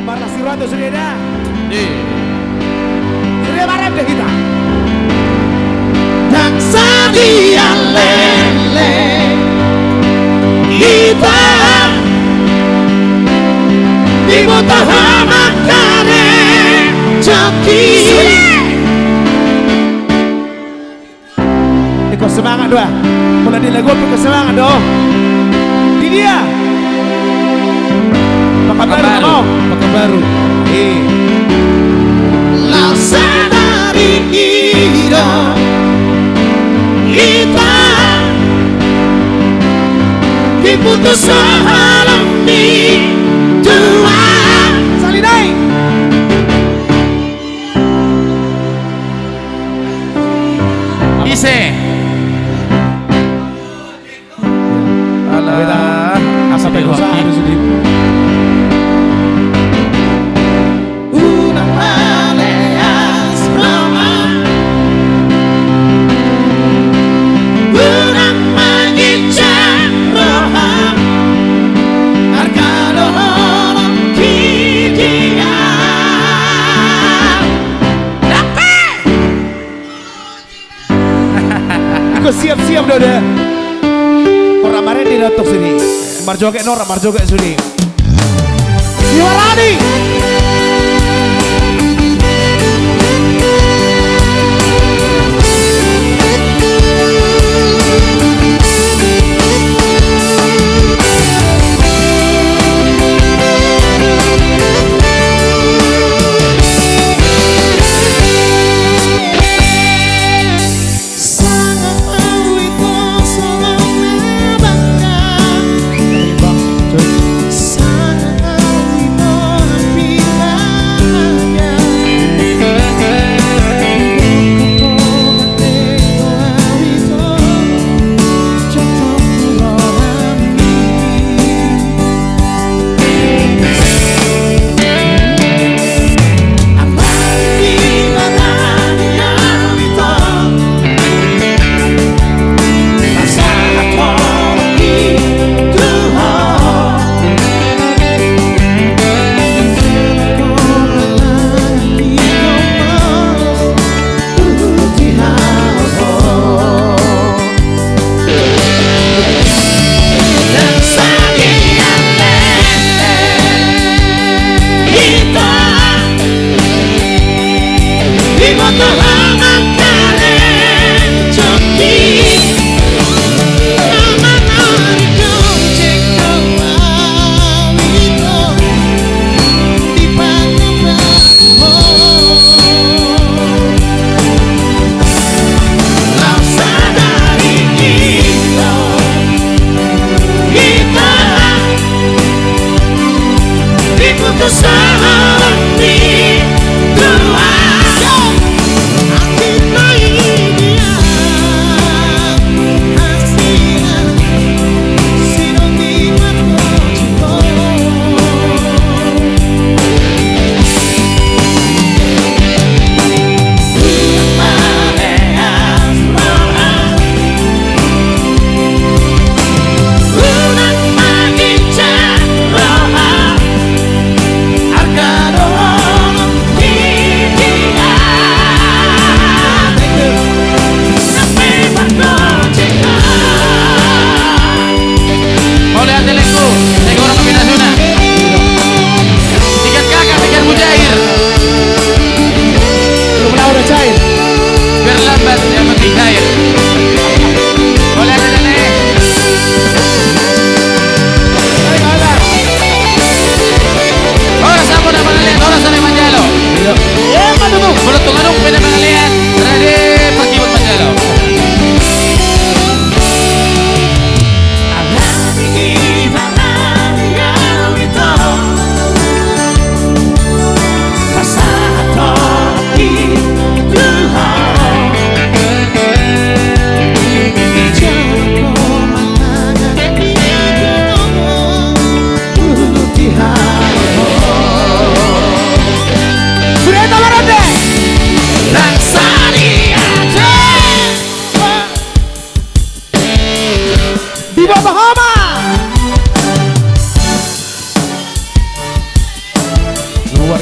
Marah Siroto sudah ada. Sudah marah deh kita. Dan sadia lele kita dibutuhkan makane joki. Ikut semangat doa. Mulai di lagu ikut semangat doa. Di dia. Pakai baru. Pakai baru. Lau sadari hidup kita diputus alami dua. Salinai. Ise. Alah, apa pegosa harus di. Una maleas Roma, una magica roja, arcano kidia. Ikut siap-siap doa. Orang marah di datuk sini. Marjoget Nora, Marjoget sini. Siwarani. Sana awito happy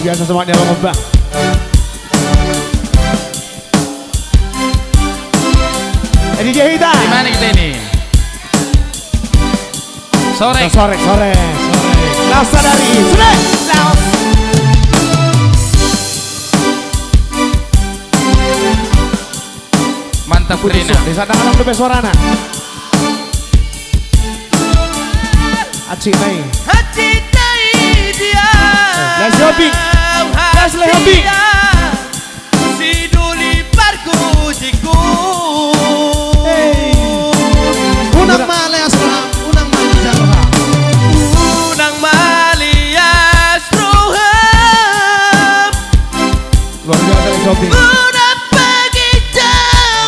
biasa semangatnya Bang Obah. DJ Hita. Di mana kita ini? Sore. Sore. Laos Sadari. Sudah. Laos. Mantap Rina. Di sana alam lebih suarana. Acik naik. Hati dia. Let's hopping. Let's hopping. Si duli parku jiku. Unang malias roham. Unang malias roham. Unang malias roham. Luar biasa let's hopping. Unang pagi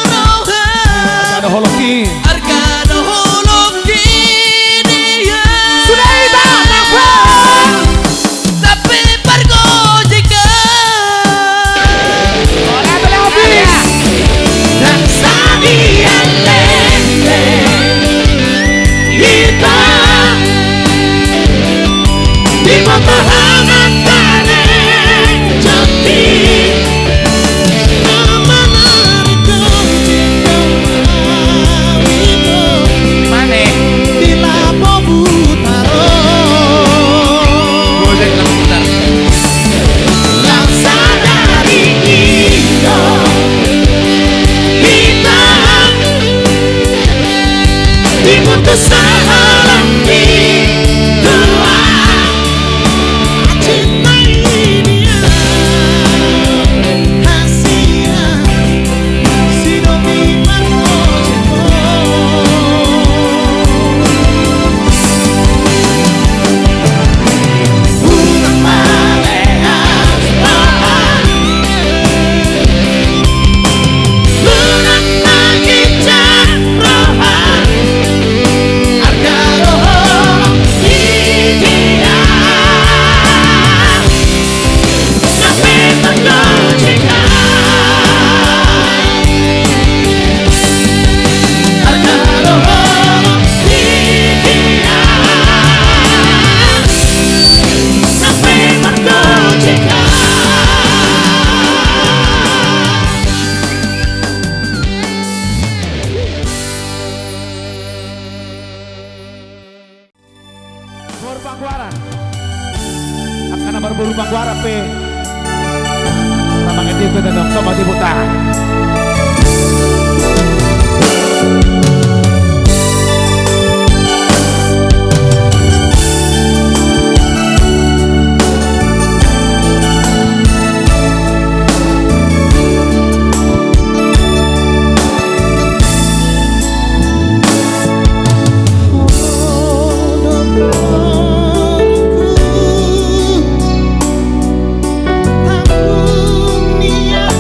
roham. Ada holoki. Arkada holoki dia. Sudah Hita. Tapi parku jiku. Boleh habis. Dan sadia lele kita di pemahaman kare jati amanah itu itu Di mana? di Lapo Butaro Gojek lang putar. yang sadari kita diputus hati dua cinta ini hasilnya si domi marmojeko unang maleas rohan unang magican rohan Pangguaran akan berburu pangguaran pe tamang itu dan dong sama dibuta Aku niat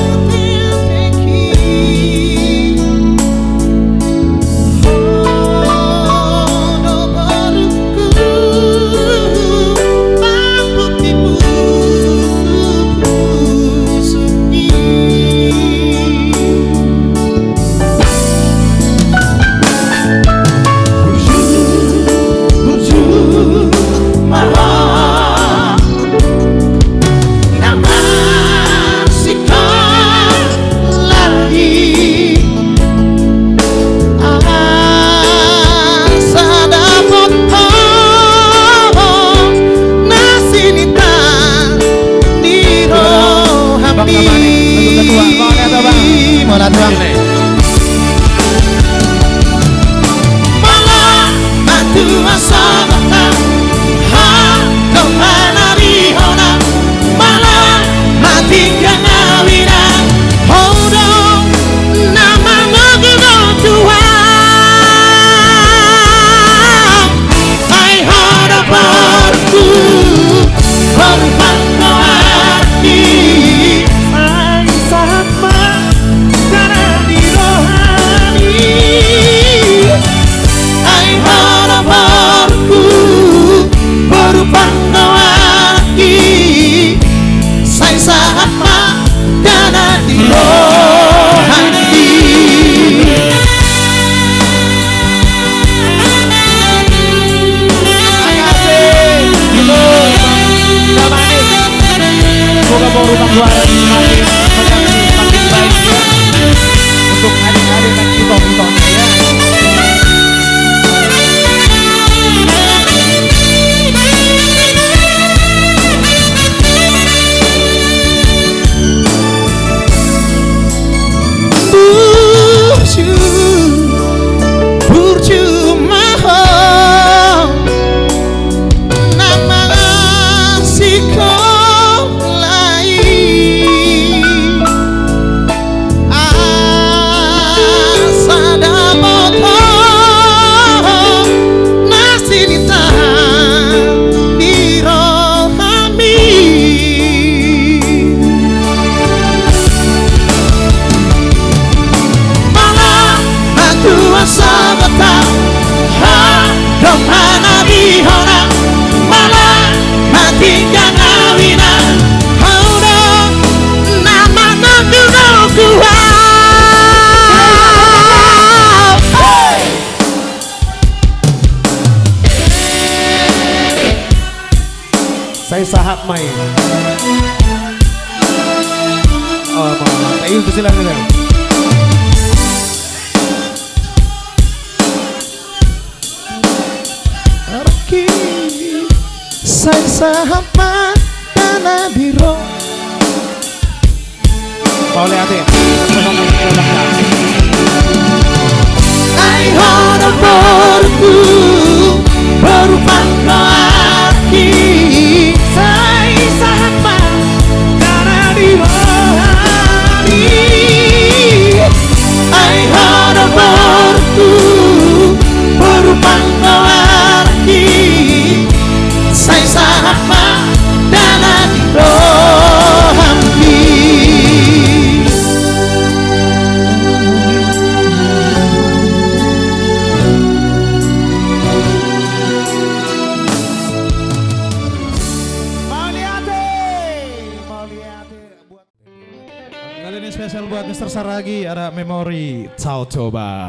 Saya sahat main. Oh, ayo silakan. Saya sahabat tanah biru. Mau lihat ya? Ai hana berku berubah lagi. Saya sahabat tanah biru. Ai hana berku berubah lagi. Saya sahabat tanah biru. Kali ini spesial buat Mr. Saragi, ada memori Ciao coba.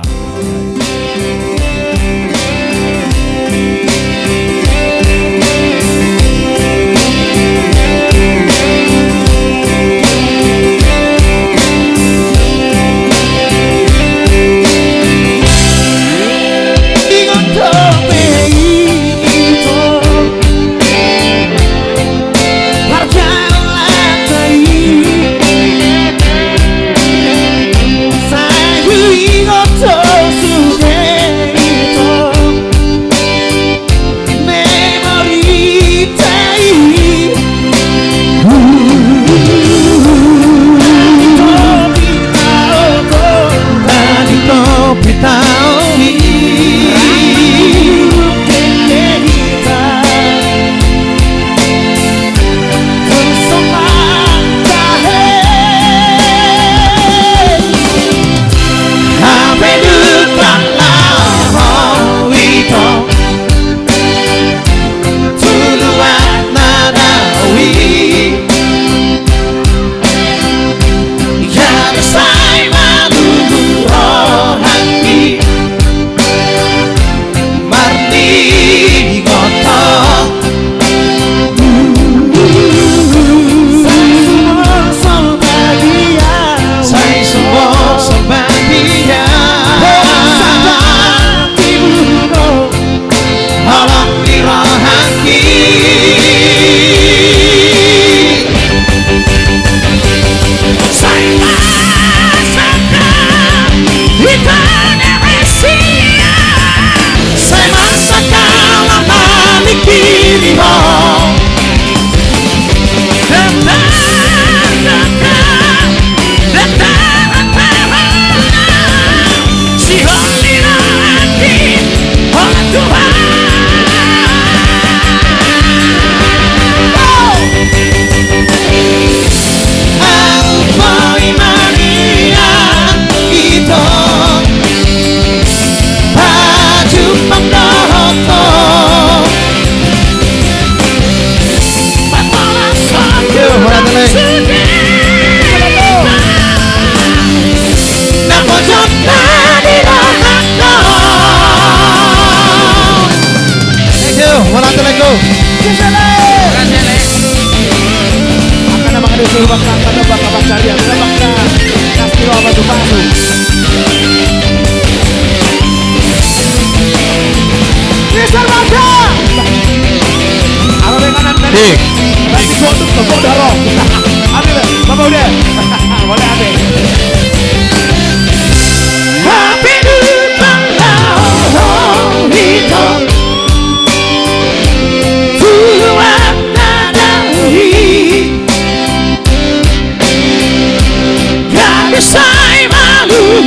Baik suatu tepuk darah. Ambil, bapak udah. Boleh ambil. Happy Saya malu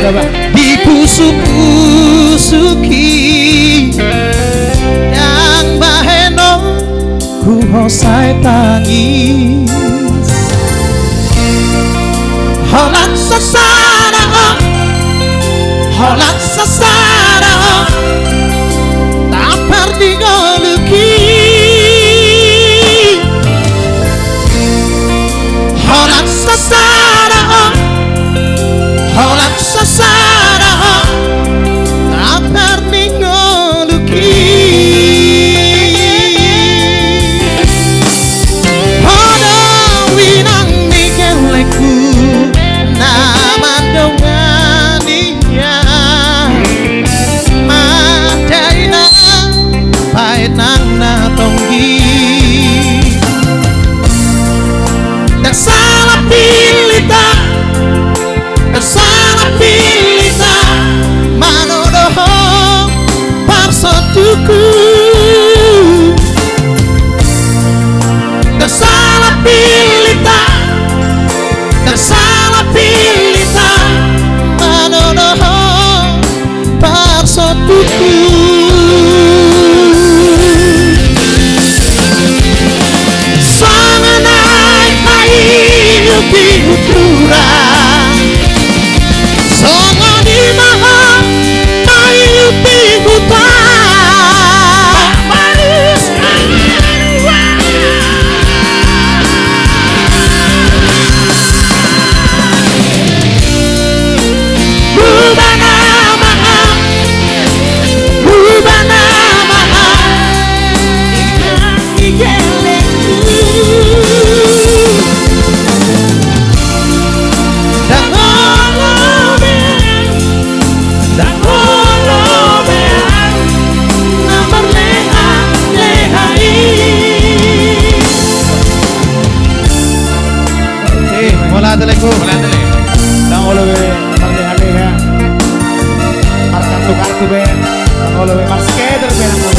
coba. Dipusuk-pusuki yang baheno ku hosai tangis holak sasara tak perdi goluki holak sasara tak perdi goluki hola winang nikeleku nama dongan dia madaina pahit nang natonggi dan salah pilita manodoho parsotuku dan salah pilita manodoho parsotuku sanganai kayu diutura songo di maha kayu dihutan manis Wala talaga. Nang ulo be, marleha-leha. Markartu-kartu be. Nang ulo be, marskeder be nang ulo.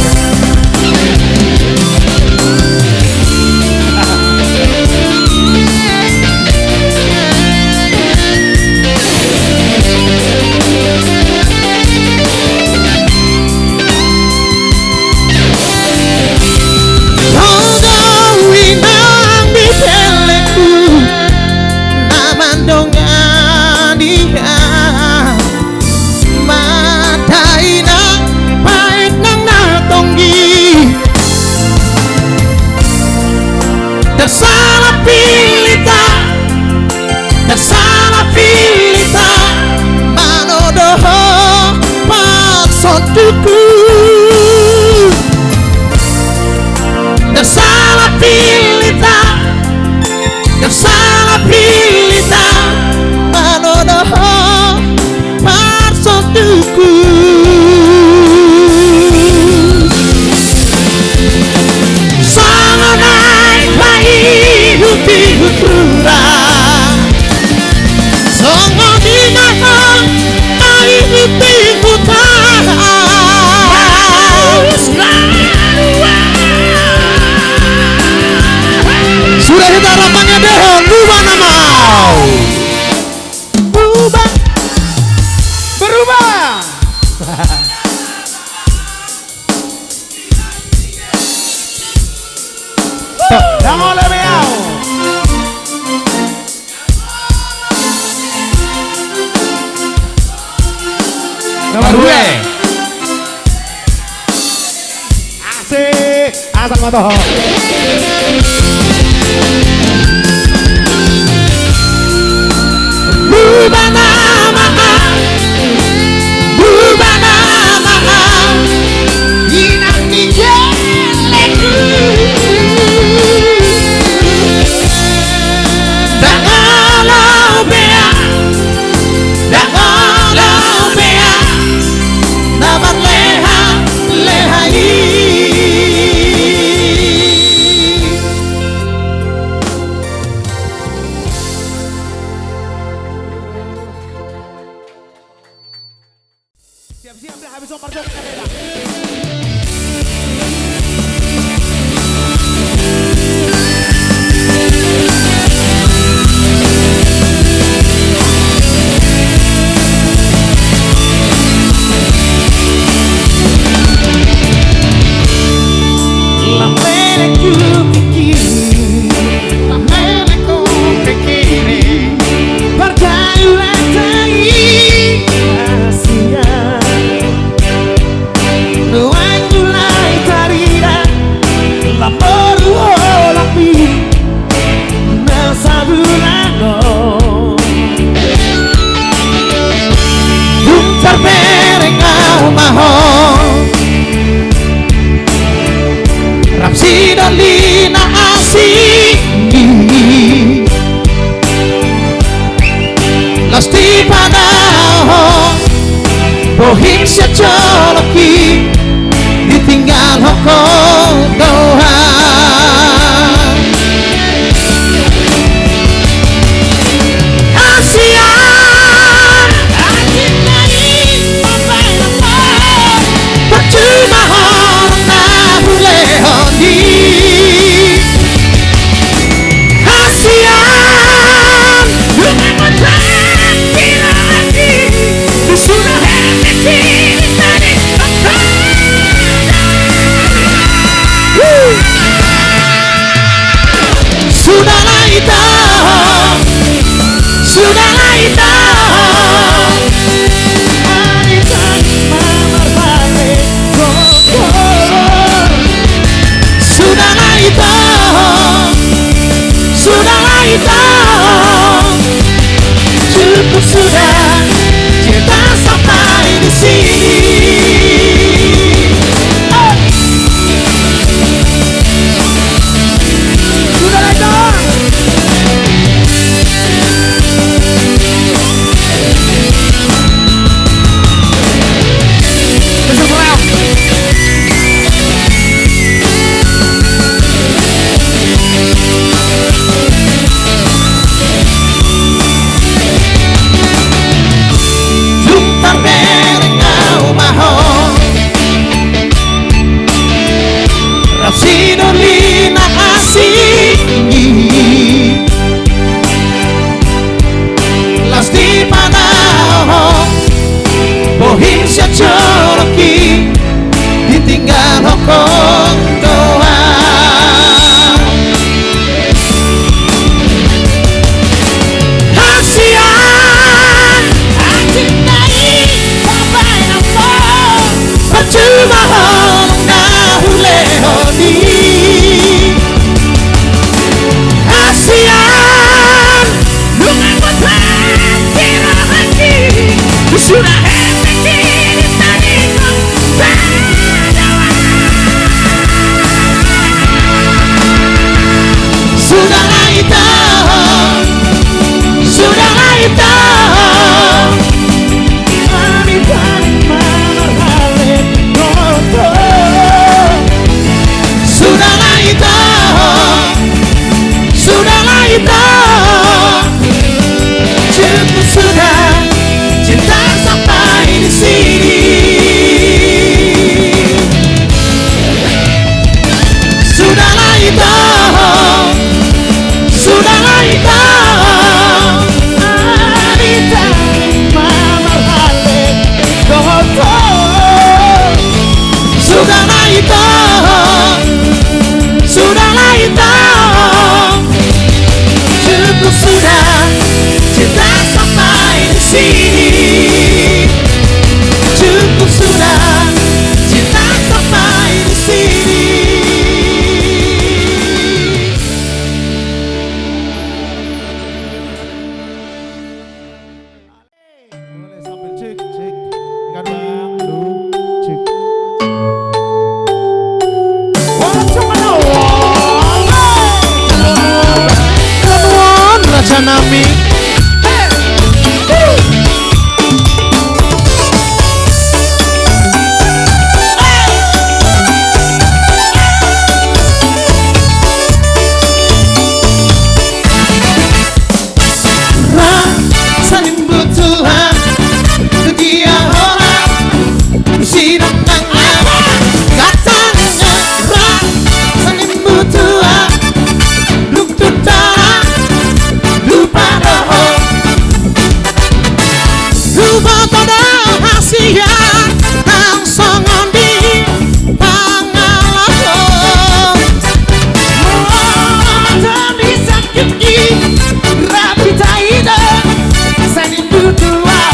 Salah pilita manodoho pasotuku salah pilita manodoho pasotuku sanganai kayu diutura songo di maha kayu dihutan sudah kita harapannya deh berubah nama berubah nang oleh meow Nomor 2. asik asal matoho berubah nama inang nikeleku dan olau bea nabar lehai siap-siap dah habis Om Marjo kita beda. di panahon bohim sejoloki ditinggal hokong doa kasihan hati nangis sampai lepas percuma orang tak boleh honi kasihan rumah bila lagi sudah henti tadi sudahlah itu sudahlah itu sudahlah itu sudahlah itu cukup sudah cinta sampai di sini Sinolina asing las di panahon bohim sejoloki ditinggal hokong doa kasihan hati nangis sampai apa percuma orang tak boleh honi kasihan rumah putra bila lagi sudah henti tadi sudahlah itu sudahlah itu sudahlah itu sudahlah itu cukup sudah cinta sampai di sini sudahlah itu sudahlah itu Anita mama balik sudahlah itu sudahlah itu cukup sudah cinta sampai di sini cukup sudah cinta sampai di sini Boleh sambil cek cek aduh cek Kenuan Raja Nami saling butuhan dia orang sidang apa katanya saling butuhan lutut tanah lupa roh lupa pada hasiat langsung di pangalaman tak bisa kiki rapi taida saling butuhan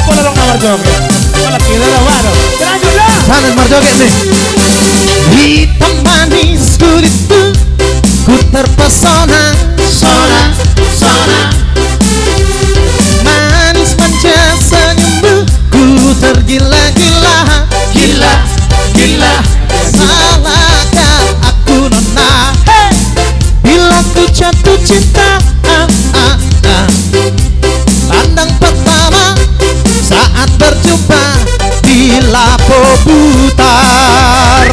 Pola dong nomor joget. Pola kita dah waduh. Lanjutlah. Sana marjoget nih. Hitam manis kulitmu, ku terpesona, sona, sona. Manis manja senyummu, ku tergila-gila, gila, gila. Salahkah aku nona? Bila ku jatuh cinta, pandang pertama saat berjumpa di Lapo Putar.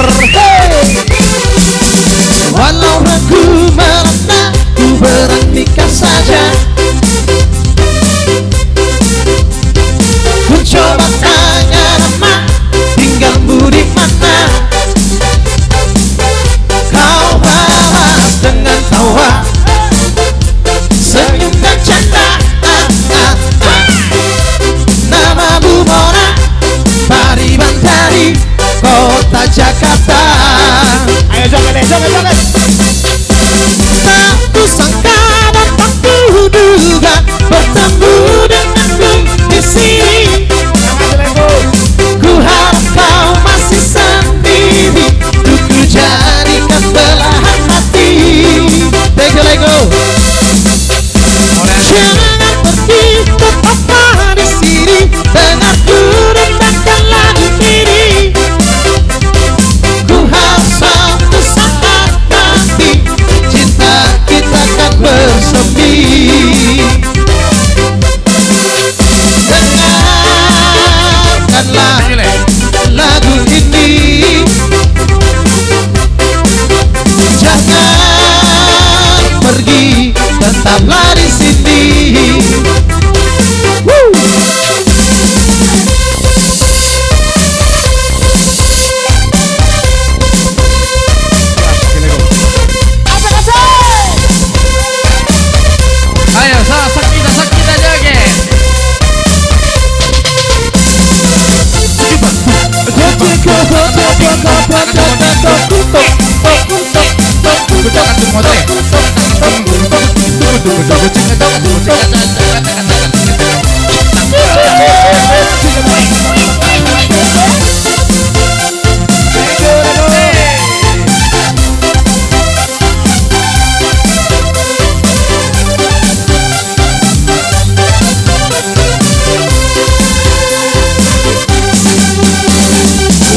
Walau ragu merana, ku berhentikan saja. Ku coba tanya nama, tinggalmu di mana? Kau balas dengan tawa, senyum dan canda. Namamu Mona, Pariban dari kota Jakarta. Ayo joget, joget, joget. Tak kusangka dan tak kuduga bertemu denganku di sini. Ku harap kau masih sendiri, ku jadikan belahan hati. Lego. Jangan pergi, tetaplah di sini. Dengarku rendahkan lagu ini. Ku harap suatu saat nanti cinta kita akan bersemi. Dengarkanlah lagu ini. Jangan pergi, tetaplah di sini. Ayo, sakita joget.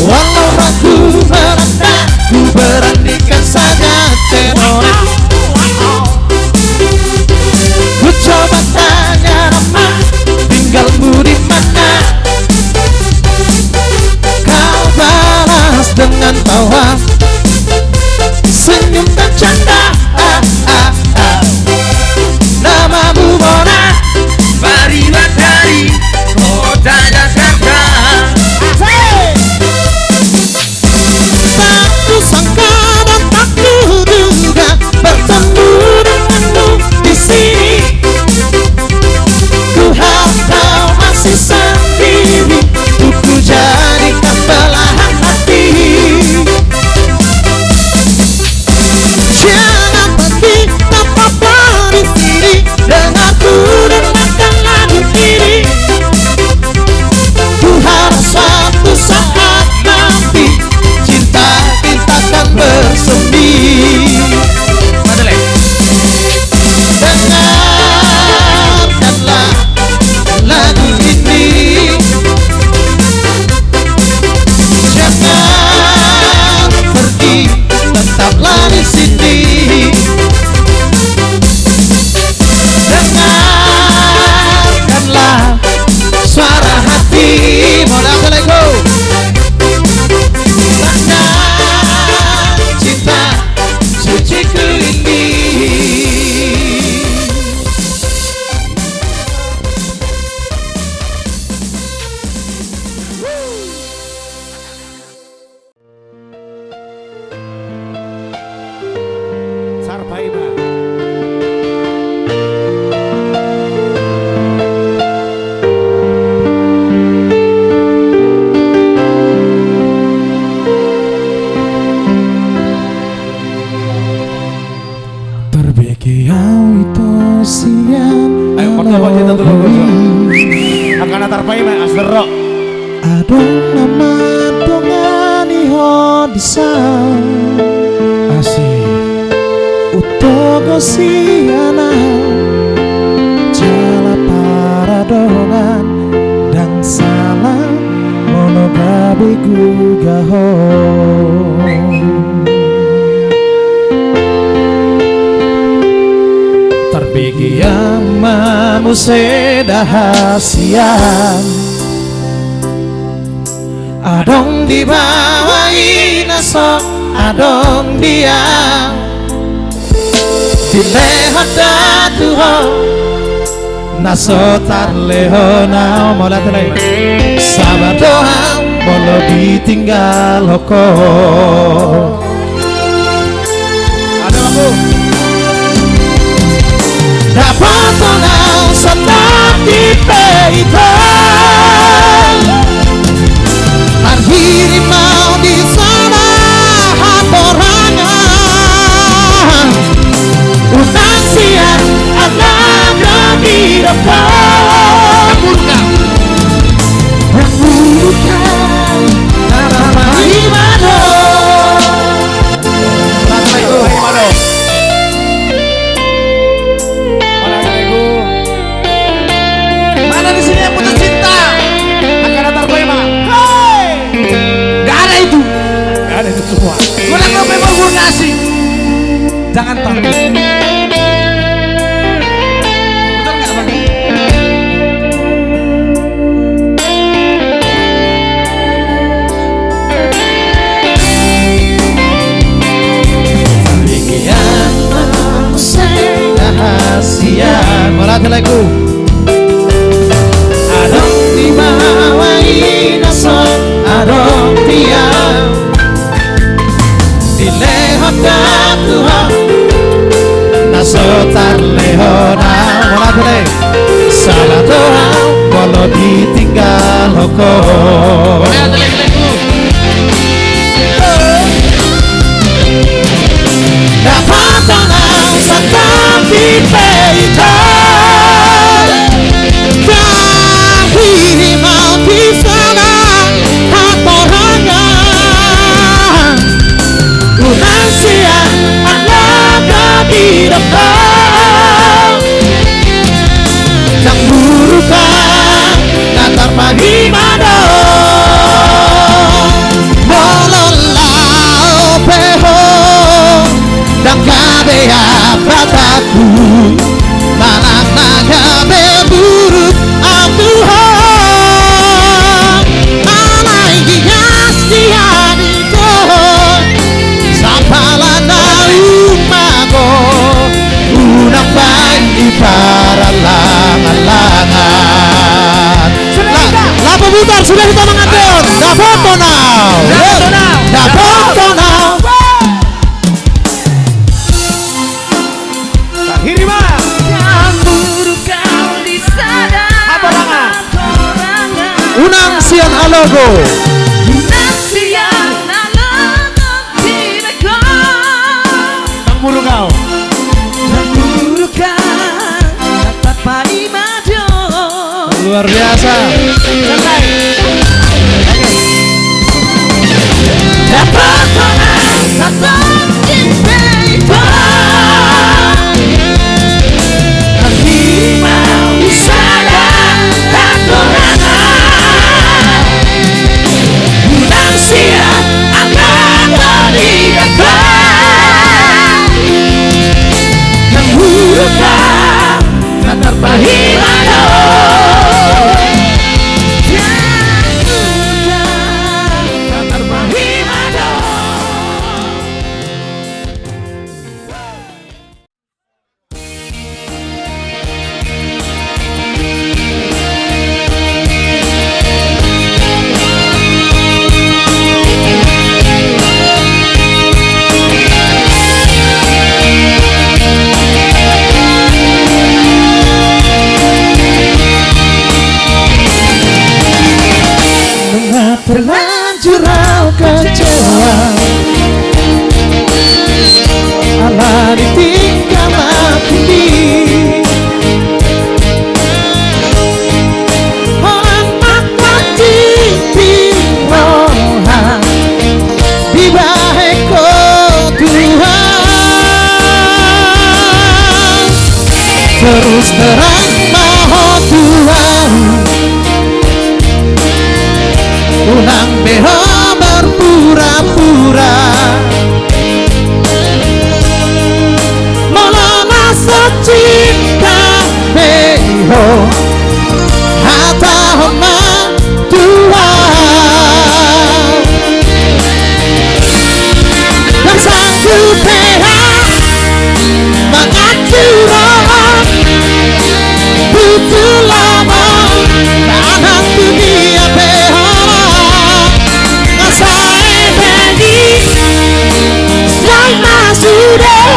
Walau ragu merana, ku beranikan saja teror. Akan antar paima asdero. Adong nama dongani ho disa Asih. utogo siana jala para dongan dan salah monogabe gugaho terbigi yang mamuseda hasian adong di bawah inasok adong dia di lehat datuho nasotar leho na mola telai sabar doa bolo ditinggal hoko Ada lagu. dapat tonau setak di peitan Arhiri mau di sana hatorangan Utang siang anak kami depan Yang bukan nama imano Rasa itu hai mano. Mana lagu? Mana di sini yang punya cinta? Akan antar paima. Hei. Gak ada itu. Gak ada itu semua. Kurang lebih mau nasi. Jangan takut. Betul nggak bang? Sekian rahasia Melatih lagu Adong di bawah inasok Adong tiang Di lehot Tuhan Nasotar lehona Melatih salah Tuhan Walau ditinggal hoko dapat tanah serta di peitan Kahiri mau di sana hatorangan Unang siang anak di depan Yang burukan natar pagi mado Mololau peho dan kabea pataku malah nagabe buruk Tuhan alai gigas diadiko sampala na umago unang baik di para langan-langan Lapo butar sudah kita mengatur dapoto now dapoto now Hirima. Yang buruk kau disadar Hatorangan. unang sian alogo Nasiang nalangap tidak kau Tang buru kau. Yang buruk kau dapat paimado luar biasa dapat tanah tetap di peitan Hati mau di sana hatorangan Unang siang anak di depan Yang buruk kau tak terpahimano terlanjur kau kecewa ala ditinggal mati oh terus terang mau Tuhan ulang beho berpura-pura melana secipta beho hata homa Tuhan dan satu beha mengacurkan butuh lama tanah dunia beha ngasai bagi saya sudah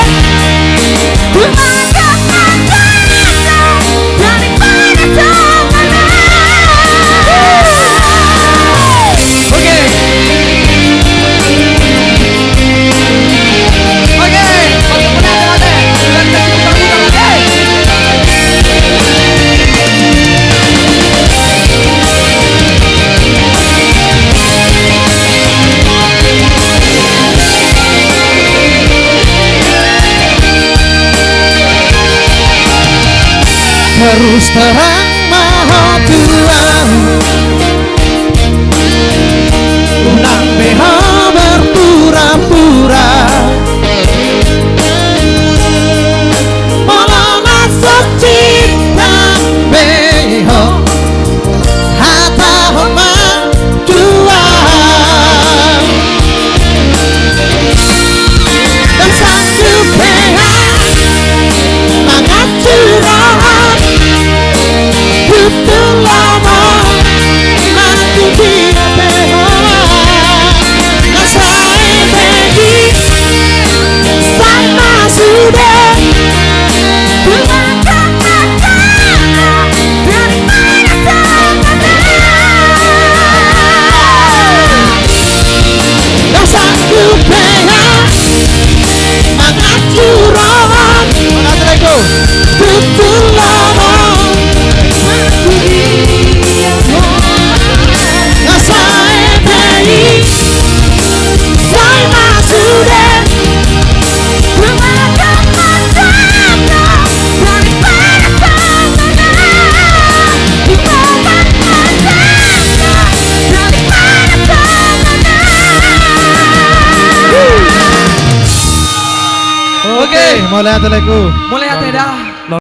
terus terang mau Tuhan ulang beha berpura-pura melana secipta beho hata homa Tuhan dan satu beha mengacurkan butuh lama nanti dia beho ngasai bagi saya sudah dan satu beha mengacurkan butuh lama ngasai bagi saya sudah Oke, mulai hati lagu. Mulai hati dah.